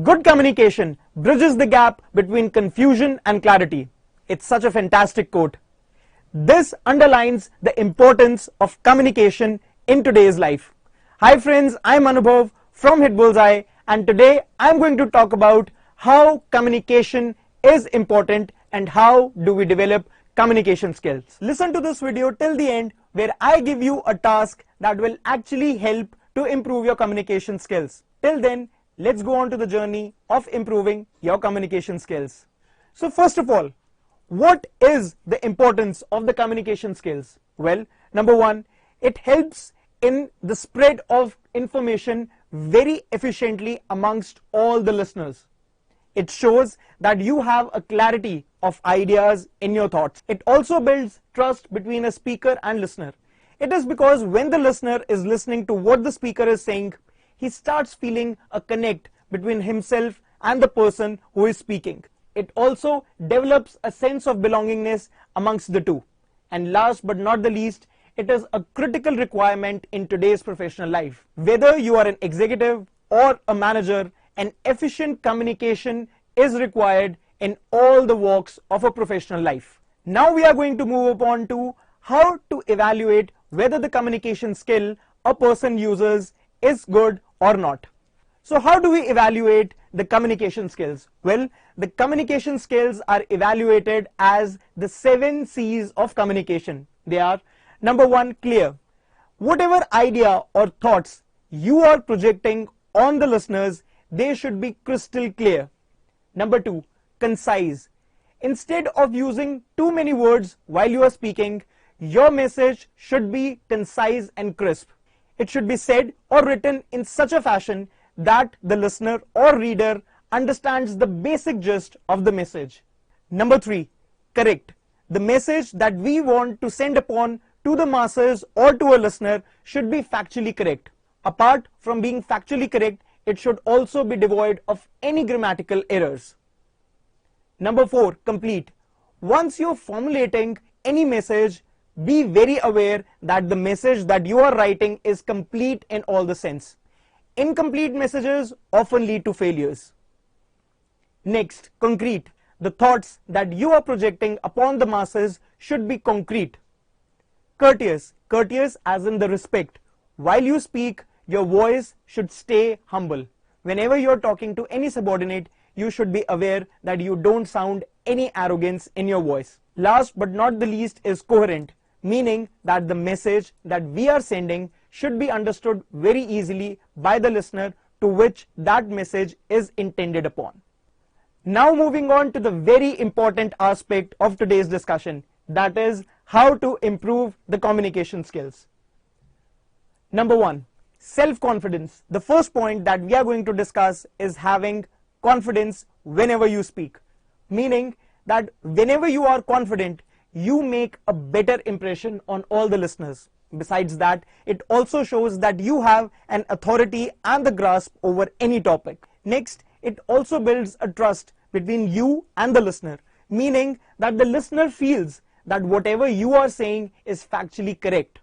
Good communication bridges the gap between confusion and clarity. It's such a fantastic quote. This underlines the importance of communication in today's life. Hi friends, I'm Anubhav from Hitbullseye, and today I'm going to talk about how communication is important and how do we develop communication skills. Listen to this video till the end where I give you a task that will actually help to improve your communication skills. Till then, let's go on to the journey of improving your communication skills. So first of all, what is the importance of the communication skills? Well, number one, it helps in the spread of information very efficiently amongst all the listeners. It shows that you have a clarity of ideas in your thoughts. It also builds trust between a speaker and listener. It is because when the listener is listening to what the speaker is saying, he starts feeling a connect between himself and the person who is speaking. It also develops a sense of belongingness amongst the two. And last but not the least, it is a critical requirement in today's professional life. Whether you are an executive or a manager, an efficient communication is required in all the walks of a professional life. Now we are going to move on to how to evaluate whether the communication skill a person uses is good or not. So how do we evaluate the communication skills? Well, the communication skills are evaluated as the 7 C's of communication. They are: number one, clear. Whatever idea or thoughts you are projecting on the listeners, they should be crystal clear. Number two, concise. Instead of using too many words while you are speaking, your message should be concise and crisp. It should be said or written in such a fashion that the listener or reader understands the basic gist of the message. Number three, correct. The message that we want to send upon to the masses or to a listener should be factually correct. Apart from being factually correct, it should also be devoid of any grammatical errors. Number four, complete. Once you're formulating any message, be very aware that the message that you are writing is complete in all the sense. Incomplete messages often lead to failures. Next, concrete. The thoughts that you are projecting upon the masses should be concrete. Courteous. Courteous as in the respect. While you speak, your voice should stay humble. Whenever you are talking to any subordinate, you should be aware that you don't sound any arrogance in your voice. Last but not the least is coherent, meaning that the message that we are sending should be understood very easily by the listener to which that message is intended upon. Now moving on to the very important aspect of today's discussion, that is how to improve the communication skills. Number one, self-confidence. The first point that we are going to discuss is having confidence whenever you speak, meaning that whenever you are confident, you make a better impression on all the listeners. Besides that, it also shows that you have an authority and the grasp over any topic. Next, it also builds a trust between you and the listener, meaning that the listener feels that whatever you are saying is factually correct.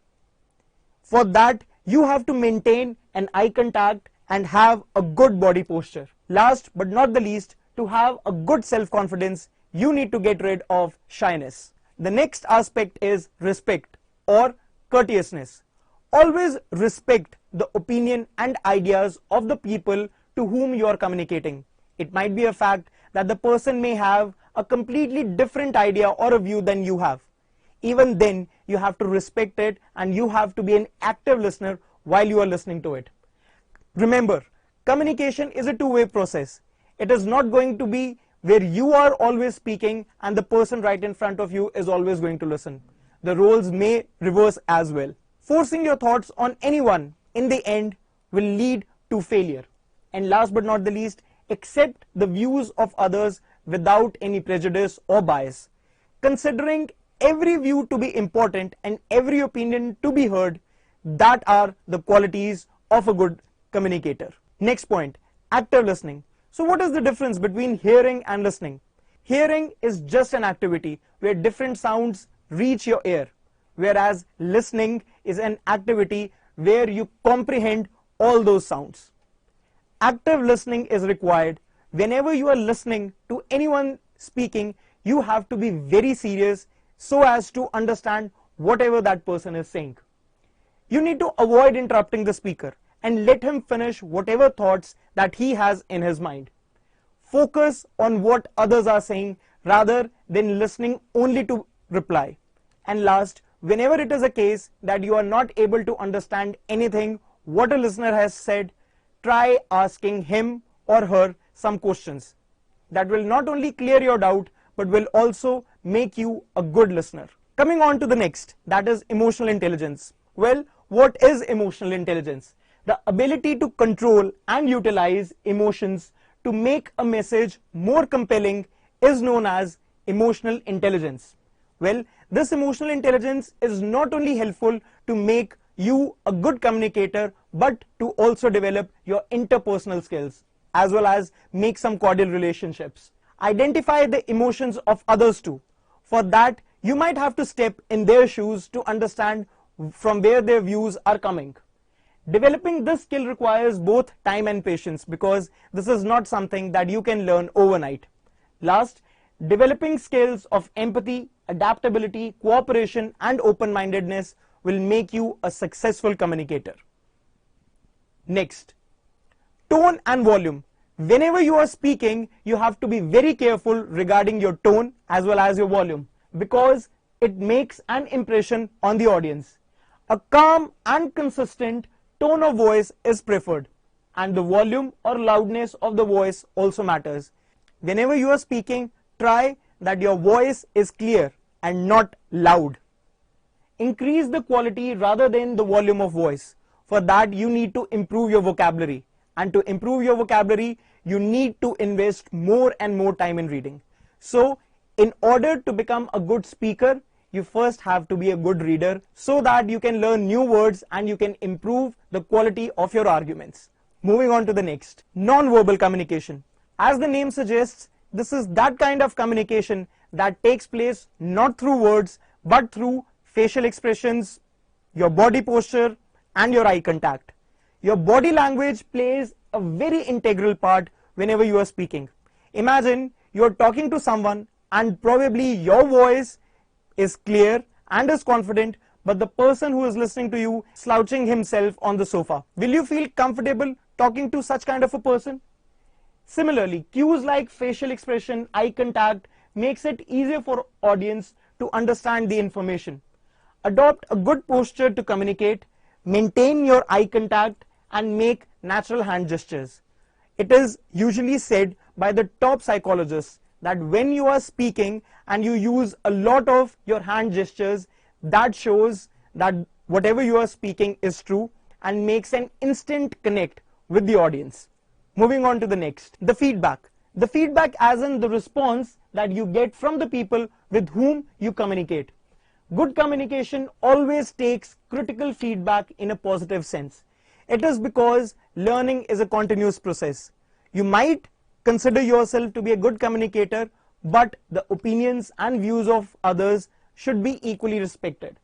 For that, you have to maintain an eye contact and have a good body posture. Last but not the least, to have a good self-confidence, you need to get rid of shyness. The next aspect is respect or courteousness. Always respect the opinion and ideas of the people to whom you are communicating. It might be a fact that the person may have a completely different idea or a view than you have. Even then, you have to respect it and you have to be an active listener while you are listening to it. Remember, communication is a two-way process. It is not going to be where you are always speaking and the person right in front of you is always going to listen. The roles may reverse as well. Forcing your thoughts on anyone in the end will lead to failure. And last but not the least, accept the views of others without any prejudice or bias. Considering every view to be important and every opinion to be heard, that are the qualities of a good communicator. Next point, active listening. So what is the difference between hearing and listening? Hearing is just an activity where different sounds reach your ear, whereas listening is an activity where you comprehend all those sounds. Active listening is required. Whenever you are listening to anyone speaking, you have to be very serious so as to understand whatever that person is saying. You need to avoid interrupting the speaker and let him finish whatever thoughts that he has in his mind. Focus on what others are saying rather than listening only to reply. And last, whenever it is a case that you are not able to understand anything what a listener has said, try asking him or her some questions. That will not only clear your doubt but will also make you a good listener. Coming on to the next, that is emotional intelligence. Well, what is emotional intelligence? The ability to control and utilize emotions to make a message more compelling is known as emotional intelligence. Well, this emotional intelligence is not only helpful to make you a good communicator, but to also develop your interpersonal skills as well as make some cordial relationships. Identify the emotions of others too. For that, you might have to step in their shoes to understand from where their views are coming. Developing this skill requires both time and patience because this is not something that you can learn overnight. Last, developing skills of empathy, adaptability, cooperation, and open-mindedness will make you a successful communicator. Next, tone and volume. Whenever you are speaking, you have to be very careful regarding your tone as well as your volume because it makes an impression on the audience. A calm and consistent tone of voice is preferred, and the volume or loudness of the voice also matters. Whenever you are speaking, try that your voice is clear and not loud. Increase the quality rather than the volume of voice. For that, you need to improve your vocabulary, and to improve your vocabulary, you need to invest more and more time in reading. So, in order to become a good speaker, you first have to be a good reader so that you can learn new words and you can improve the quality of your arguments. Moving on to the next, non-verbal communication. As the name suggests, this is that kind of communication that takes place not through words but through facial expressions, your body posture, and your eye contact. Your body language plays a very integral part whenever you are speaking. Imagine you are talking to someone and probably your voice is clear and is confident, but the person who is listening to you slouching himself on the sofa. Will you feel comfortable talking to such kind of a person? Similarly, cues like facial expression, eye contact makes it easier for audience to understand the information. Adopt a good posture to communicate, maintain your eye contact, and make natural hand gestures. It is usually said by the top psychologists that when you are speaking and you use a lot of your hand gestures, that shows that whatever you are speaking is true and makes an instant connect with the audience. Moving on to the next, the feedback. The feedback as in the response that you get from the people with whom you communicate. Good communication always takes critical feedback in a positive sense. It is because learning is a continuous process. You might consider yourself to be a good communicator, but the opinions and views of others should be equally respected.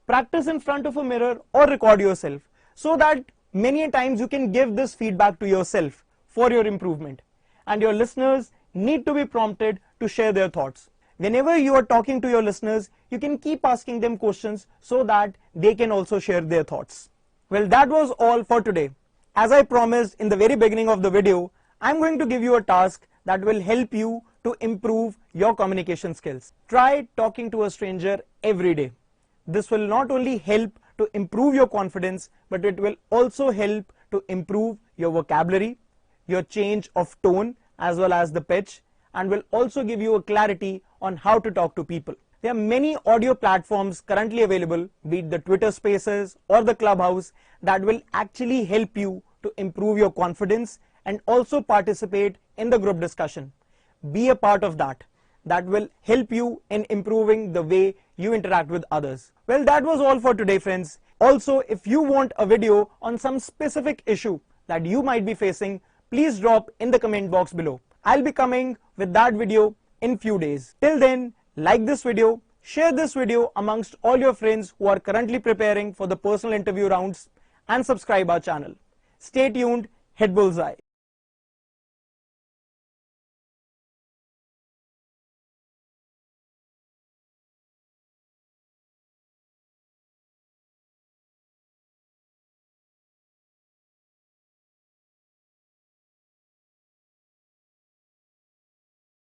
Practice in front of a mirror or record yourself so that many times you can give this feedback to yourself for your improvement. And your listeners need to be prompted to share their thoughts. Whenever you are talking to your listeners, you can keep asking them questions so that they can also share their thoughts. Well, that was all for today. As I promised in the very beginning of the video, I'm going to give you a task that will help you to improve your communication skills. Try talking to a stranger every day. This will not only help to improve your confidence, but it will also help to improve your vocabulary, your change of tone as well as the pitch, and will also give you a clarity on how to talk to people. There are many audio platforms currently available, be it the Twitter Spaces or the Clubhouse, that will actually help you to improve your confidence and also participate in the group discussion. Be a part of that. That will help you in improving the way you interact with others. Well, that was all for today, friends. Also, if you want a video on some specific issue that you might be facing, please drop in the comment box below. I'll be coming with that video in few days. Till then, like this video, share this video amongst all your friends who are currently preparing for the personal interview rounds, and subscribe our channel. Stay tuned. Hitbullseye.